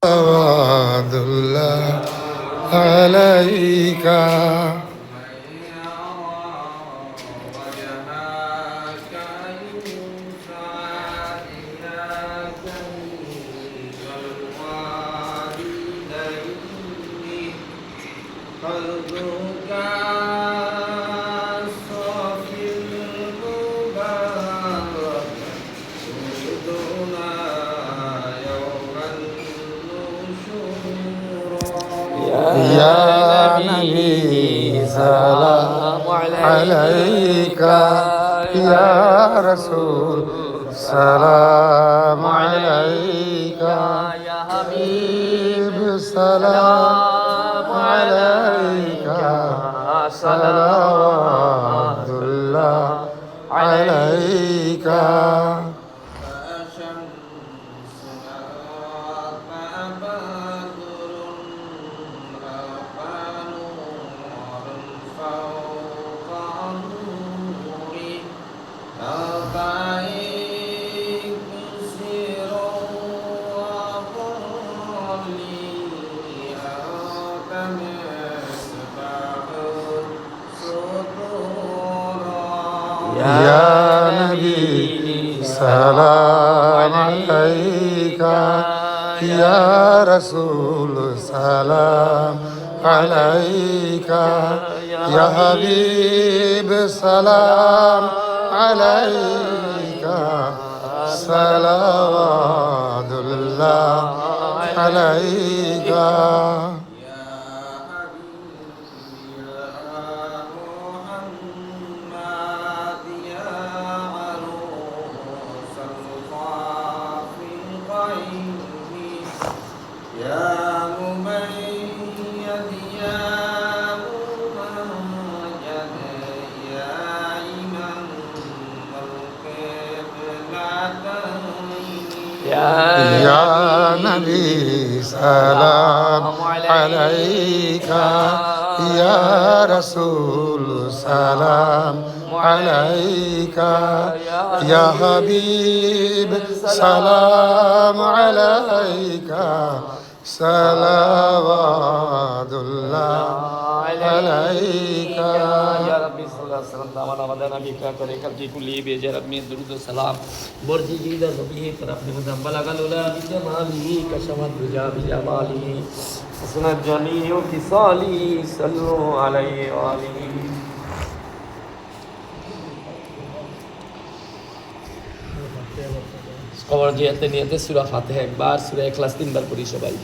صلوات الله عليك يا نبي سلام عليك يا رسول سلام عليك يا حبيب سلام عليك صلوات الله عليك يا نبي سلام عليك يا رسول سلام عليك يا حبيب سلام عليك صلوات الله عليك يا نبي سلام عليك يا رسول سلام عليك يا حبيب سلام عليك صلوات الله عليك يا ربي صلى الله عليه وسلم دعوانا ودانا بك طريقة كل بجرب من درود السلام برجي جيدا نبيه طرف نمدن بلغ الأولى بجماله كشمت رجا بجماله حسنت جميع خصاله صلوا عليه وآله কবর জিয়াতে নিয়তে সূরা ফাতিহা একবার সূরা ইখলাস তিনবার পড়ি সবাই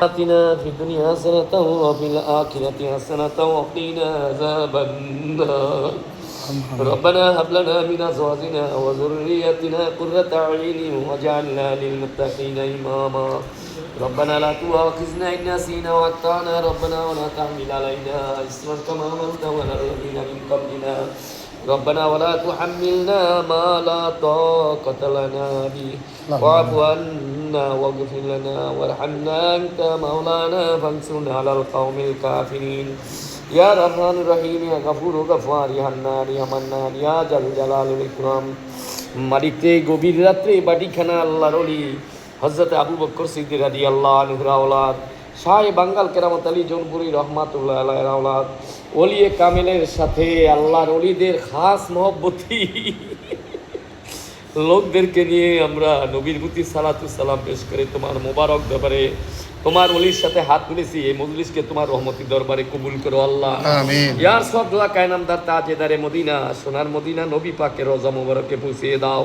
آتنا في الدنيا حسنة وفي الآخرة حسنة وقنا عذاب النار ربنا هب لنا من أزواجنا وذريتنا قرة أعين واجعلنا للمتقين إماما ربنا لا تؤاخذنا إن نسينا وأخطأنا ربنا ولا تحمل علينا إصرا كما حملته على الذين من قبلنا ربنا ولا تحملنا ما لا طاقة لنا به واعف عنا واغفر لنا وارحمنا أنت مولانا فانصرنا على القوم الكافرين يا رحمن الرحيم يا غفور غفار يا حنان يا منان يا جل جلال الإكرام মালিকতে গভীর রাত্রে বাটিখানা আল্লাহর ওলি হযরত আবু বকর সিদ্দিক রাদিয়াল্লাহু আনহুর আওলাদ শাহ বাঙ্গাল কেরামত আলী জৌনপুরি রহমাতুল্লাহ আলাইহির আওলাদ ওলিয়ে কামেলের সাথে আল্লাহর ওলিদের খাস মহব্বতী লোকদেরকে নিয়ে আমরা নবীর প্রতি সালাতু সালাম পেশ করে তোমার মোবারক দরবারে তোমার ওলির সাথে হাত তুলেছি এই মজলিসকে তোমার রহমতের দরবারে কবুল করো আল্লাহ আমিন ইয়ার সব দোয়া কায়নামদার তাজেদারে মদিনা সোনার মদিনা নবী পাকের রওজা মোবারকে পৌঁছে দাও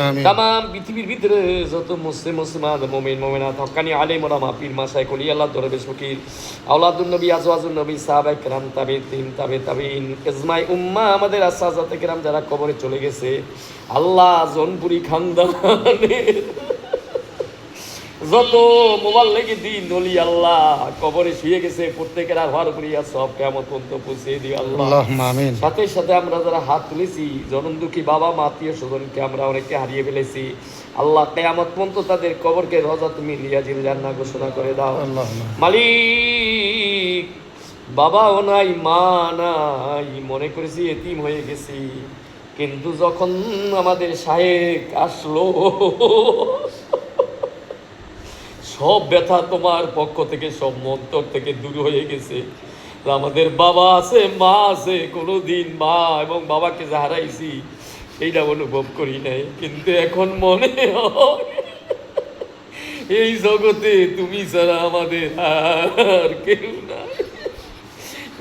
আমিন तमाम পৃথিবীর ভিতরে যত মুসলমান মুমিন মুমিনাত হক্কানি আলেম ওলামা পীর মাশায়েখ ওলি আল্লাহ দরবেশ ফকির আওলাদুন নবী আজওয়াজুন নবী সাহাবায়ে কেরাম তাবেঈন ইজমাই উম্মাহ আমাদের আসাজাতে কেরাম যারা কবরে চলে গেছে আল্লাহ জনপুরি খানদানের যত মোবাল্লেগি দিন নলি আল্লাহ কবরে শুয়ে গেছে প্রত্যেকের আহার করিয়া সব কিয়ামত পর্যন্ত পৌঁছে দিও আল্লাহ আমিন সাথে সাথে আমরা যারা হাত তুলেছি জনম দুঃখী বাবা মা আত্মীয় স্বজনকে আমরা অনেককে হারিয়ে ফেলেছি আল্লাহ কিয়ামত পর্যন্ত তাদের কবরকে রওজা তুমি রিয়াজিল জান্নাহ ঘোষণা করে দাও মালিক বাবাও নাই মা নাই মনে করেছি এতিম হয়ে গেছি কিন্তু যখন আমাদের শায়েক আসলো, সব ব্যথা তোমার পক্ষ থেকে, সব মন্তর থেকে দূর হয়ে গেছে। আমাদের বাবা আছে, মা আছে, কোনোদিন মা এবং বাবাকে যা হারাইছি এইটা অনুভব করি নাই, কিন্তু এখন মনে হয় এই জগতে তুমি ছাড়া আমাদের আর কেউ নাই।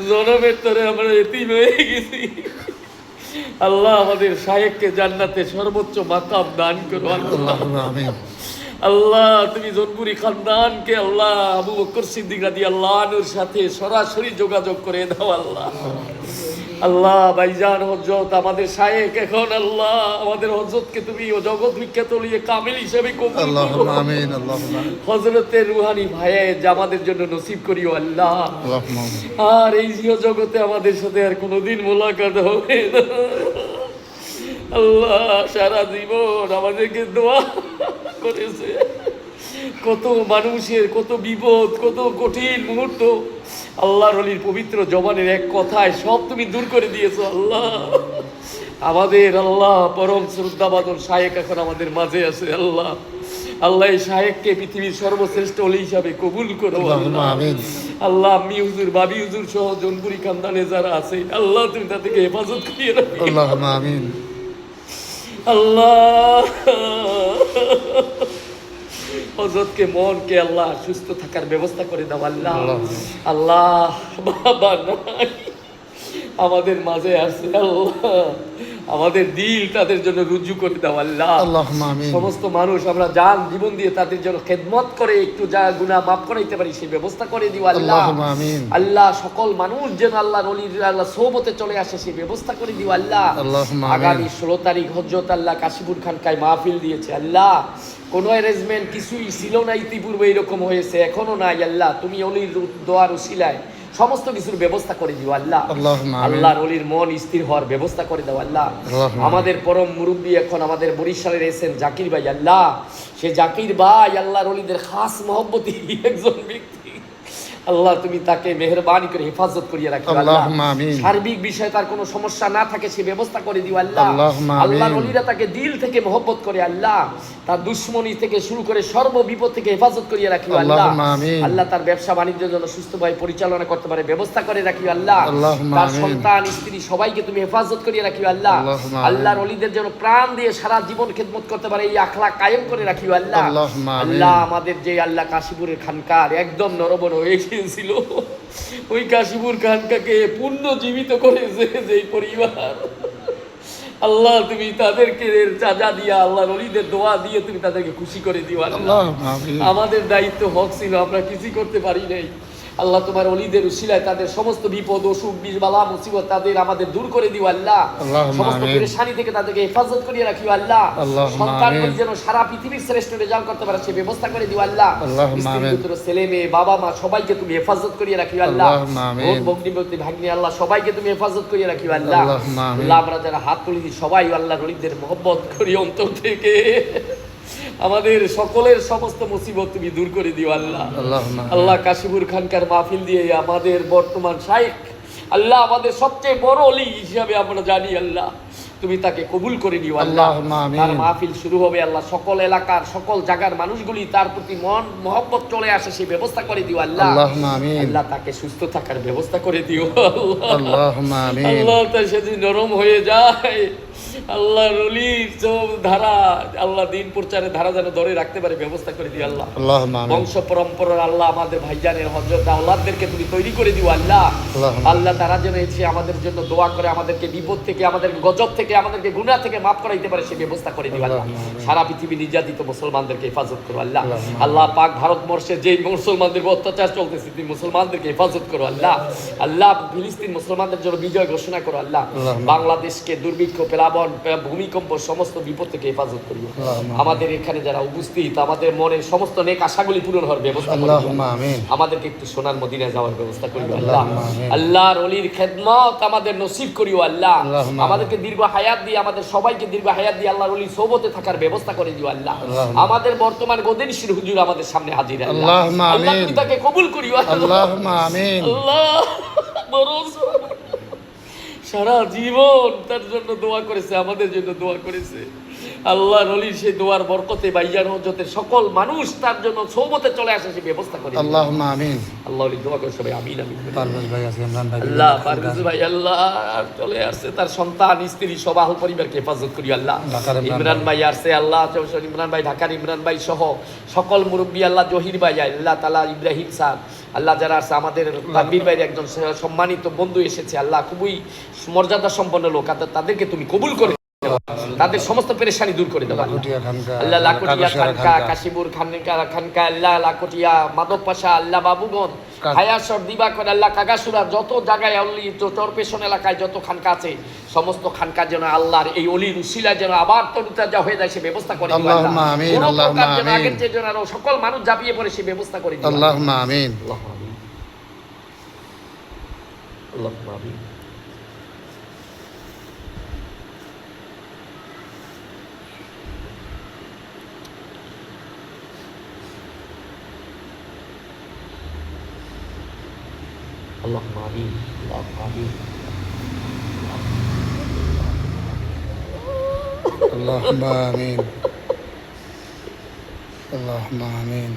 জনমের তরে আমরা এতিম হয়ে গেছি। আল্লাহ আমাদের শায়েককে জান্নাতে সর্বোচ্চ মাকাম দান করো আল্লাহ। আমিন। আল্লাহ তুমি জনপুরি খানদানকে আল্লাহ আবু বকর সিদ্দিক রাদিয়াল্লাহু আনহুর সাথে সরাসরি যোগাযোগ করে দাও আল্লাহ। আল্লাহ ভাইজান হযরত আমাদের শায়েক এখন আল্লাহ আমাদের হযরতকে তুমি ও জগৎ বিখ্যাত ওলিয়ে কামিল হিসেবে কবুল করো। আল্লাহুম্মা আমিন। আল্লাহুম্মা হযরতের রুহানি ভাইয়ে যা আমাদের জন্য নসিব করিও আল্লাহ। আল্লাহুম্মা আমিন। আর এই জিও জগতে আমাদের সাথে আর কোনোদিন মোলাকাত হবে না আল্লাহ। সারা জীবন আমাদেরকে দোয়া করেছে, কত মানুষের কত বিপদ, কত কঠিন মুহূর্ত আল্লাহর ওলির পবিত্র জবানের এক কথায় সব তুমি দূর করে দিয়েছো আল্লাহ। আমাদের আল্লাহ পরম শ্রদ্ধাবাদন শায়েক এখন আমাদের মাঝে আছে আল্লাহ। আল্লাহ এই শায়েককে পৃথিবীর সর্বশ্রেষ্ঠ ওলি হিসাবে কবুল করো আল্লাহ। আল্লাহ আম্মি হুজুর, বাবি হুজুর সহ জনপুরি খানদানে যারা আছে আল্লাহ তুমি তাদেরকে হেফাজত করিয়ে রাখো আল্লাহুম্মা আমিন। আল্লাহ হযরতকে মনকে আল্লাহ সুস্থ থাকার ব্যবস্থা করে দাও আল্লাহ। আল্লাহ বাবা নাই আমাদের মাঝে আছে আল্লাহ, আমাদের দিল তাদের জন্য রুজু করে দাও আল্লাহ। আল্লাহুম্মা আমিন। সমস্ত মানুষ আমরা জান জীবন দিয়ে তাদের জন্য খেদমত করে একটু যা গুনাহ মাফ করাইতে পারি সেই ব্যবস্থা করে দিও আল্লাহ। আল্লাহুম্মা আমিন। আল্লাহ সকল মানুষ যেন আল্লাহর ওলির আল্লাহ সোহবতে চলে আসে সেই ব্যবস্থা করে দিও আল্লাহ। আল্লাহুম্মা আমিন। আগামী 16 তারিখ হযরত আল্লাহ কাশীপুর খানকায় মাহফিল দিয়েছে আল্লাহ। কোনো অ্যারেঞ্জমেন্ট কিছুই ছিল না ইতিপূর্বে, এরকম হয়েছে এখনো নাই আল্লাহ। তুমি ওলির দোয়ার উসিলায় সমস্ত কিছুর ব্যবস্থা করে দিও আল্লাহ। আল্লাহর ওলির মন স্থির হওয়ার ব্যবস্থা করে দাও আল্লাহ। আমাদের পরম মুরব্বী এখন আমাদের বরিশালের এসেন জাকির ভাই আল্লাহ, সে জাকির ভাই আল্লাহর ওলিদের খাস মহব্বতী একজন ব্যক্তি আল্লাহ, তুমি তাকে মেহেরবানি করে হেফাজত করিয়ে রাখো আল্লাহ। সার্বিক বিষয়ে তার কোনো সমস্যা না থাকে সে ব্যবস্থা করে দিও আল্লাহ। আল্লাহর ওলিরা তাকে দিল থেকে মহব্বত করে আল্লাহ, তার দুশ্মনী থেকে শুরু করে সর্ব বিপদ থেকে হেফাজত করিয়ে রাখি আল্লাহ। আল্লাহ তার ব্যবসা বাণিজ্যের জন্য সুস্থভাবে পরিচালনা করতে পারে ব্যবস্থা করে রাখি আল্লাহ। তার সন্তান স্ত্রী সবাইকে তুমি হেফাজত করিয়ে রাখি আল্লাহ। আল্লাহর ওলিদের জন্য প্রাণ দিয়ে সারা জীবন খেদমত করতে পারে এই আখলাক কায়েম করে রাখি আল্লাহ। আল্লাহ আমাদের যে আল্লাহ কাশীপুরের খানকার একদম নরবর হয়ে ছিল ওই কাশীপুর খানকাকে পুনর্জীবিত করেছে যে পরিবার আল্লাহ, তুমি তাদেরকে চাজা দিয়া আল্লাহর ওলিদের দোয়া দিয়ে তুমি তাদেরকে খুশি করে দিও আল্লাহ। আমাদের দায়িত্ব হক ছিল, আমরা কিছু করতে পারি নাই আল্লাহ। তোমার ওলিদের উসিলায় তাদের সমস্ত বিপদ অসুখ বিষ বালা মুসিবত তাদের আমাদের দূর করে দিও আল্লাহ। সমস্ত পেরেশানি থেকে তাদেরকে হেফাজত করিয়ে রাখিও আল্লাহ। সন্তান যেন সারা পৃথিবীর শ্রেষ্ঠ রেজাল্ট করতে পারে সে ব্যবস্থা করে দিও আল্লাহ। স্ত্রী পুত্র ছেলে মেয়ে বাবা মা সবাইকে তুমি হেফাজত করিয়ে রাখিও আল্লাহ। বোন ভগ্নিপতি ভাগ্নি আল্লাহ সবাইকে তুমি হেফাজত করিয়ে রাখিও আল্লাহ। আল্লাহ আমরা যারা হাত তুলি সবাই আল্লাহর ওলিদের মহব্বত করি অন্তর থেকে, আমাদের সকলের সমস্ত মুসিবত তুমি দূর করে দিও আল্লাহ। আল্লাহ কাশীপুর খানকার মাহফিল দিয়ে আমাদের বর্তমান শাইখ আল্লাহ আমাদের সবচেয়ে বড় ওলি হিসাবে আমরা জানি আল্লাহ, তুমি তাকে কবুল করে নিও আল্লাহ। তার মাহফিল শুরু হবে আল্লাহ, সকল এলাকার সকল জায়গার মানুষগুলি তার প্রতি মন মহব্বত চলে আসে সেই ব্যবস্থা করে দিও আল্লাহ। আল্লাহ তাকে সুস্থ থাকার ব্যবস্থা করে দিও আল্লাহ। আল্লাহ তার সাথে নরম হয়ে যায় আল্লাহ রলির সব ধারা আল্লাহ দিন প্রচারের ধারা যেন ধরে রাখতে পারে ব্যবস্থা করে দিও আল্লাহ। বংশ পরম্পরার আল্লাহ আমাদের ভাইজানের হযরত আওলাদদেরকে তুমি তৈরি করে দিও আল্লাহ। আল্লাহ তারা যেন এসে আমাদের জন্য দোয়া করে আমাদেরকে বিপদ থেকে আমাদেরকে গজব থেকে আমাদেরকে গুনাহ থেকে মাফ করাইতে পারে সে ব্যবস্থা করে দিও আল্লাহ। সারা পৃথিবী নির্যাতিত মুসলমানদেরকে হেফাজত করো আল্লাহ। আল্লাহ পাক ভারতবর্ষে যেই মুসলমানদের অত্যাচার চলতেছে তুমি মুসলমানদেরকে হেফাজত করো আল্লাহ। আল্লাহ ফিলিস্তিন মুসলমানদের জন্য বিজয় ঘোষণা করো আল্লাহ। বাংলাদেশকে দুর্ভিক্ষ প্লাবন ভূমিকম্প সমস্ত বিপদ থেকে হেফাজত করিও। আমাদের এখানে যারা উপস্থিত আমাদের মনের সমস্ত নেক আশাগুলি পূরণ হওয়ার ব্যবস্থা করিও। আমাদেরকে একটু সোনার মদিনায় যাওয়ার ব্যবস্থা করিও আল্লাহ। আল্লাহর ওলির খেদমত আমাদের নসিব করিও আল্লাহ। আমাদেরকে দীর্ঘ হায়াত দিয়ে আমাদের সবাইকে দীর্ঘ হায়াত দিয়ে আল্লাহর ওলির সোহবতে থাকার ব্যবস্থা করে দিও আল্লাহ। আমাদের বর্তমান গদিনশীল হুজুর আমাদের সামনে হাজির আল্লাহ, আল্লাহ তুমি তাকে কবুল করিও আল্লাহ। আল্লাহ সারা জীবন তার জন্য দোয়া করেছে, আমাদের জন্য দোয়া করেছে। আল্লাহ নলির সেই দোয়ার বরকতে ভাইজান হজরতের সকল মানুষ তার জন্য সৌমতে চলে আসে, সে ব্যবস্থা করে। আল্লাহুম্মা আমিন। আল্লাহ নলির দোয়া করে সবাই আমিন আমিন বলি। পারভেজ ভাই আছে, ইমরান ভাই, আল্লাহ পারভেজ ভাই আল্লাহ চলে আসছে, তার সন্তান স্ত্রী সব আহল পরিবারকে হেফাজত করি আল্লাহ। ঢাকার ইমরান ভাই আসছে আল্লাহ, ইমরান ভাই ঢাকার ইমরান ভাই সহ সকল মুরব্বী আল্লাহ, জহির ভাই আল্লাহ তালা, ইব্রাহিম সাহেব আল্লাহ যারা আছে, আমাদের তানভীর ভাইয়ের একজন সম্মানিত বন্ধু এসেছে আল্লাহ, খুবই মর্যাদা সম্পন্ন লোক, তাদেরকে তুমি কবুল করে তাদের সমস্ত পেরেশানি দূর করে দেবো আল্লাহ। লাকটিয়া খানকা, কাশীপুর খানকা আল্লাহ, লাকটিয়া মাদক পাশা আল্লাহ, বাবুগঞ্জ হায়াসর দিবাকর আল্লাহ, কাগাসুরা, যত জায়গায় অলি চরপেশন এলাকায় যত খানকা আছে সমস্ত খানকা যেন আল্লাহর এই অলির উসিলায় যেন আবার তরুতাজা হয়ে যায়, সে ব্যবস্থা করে দিও আল্লাহ। আল্লাহুম্মা আমিন, কোনো আল্লাহুম্মা প্রকার যেন আমিন। আগের যে যেন আরো সকল মানুষ ঝাঁপিয়ে পড়ে সে ব্যবস্থা করে দিও আল্লাহুম্মা আমিন। আল্লাহুম্মা আমিন। আল্লাহুম্মা আমিন। اللهم آمين اللهم آمين اللهم آمين اللهم آمين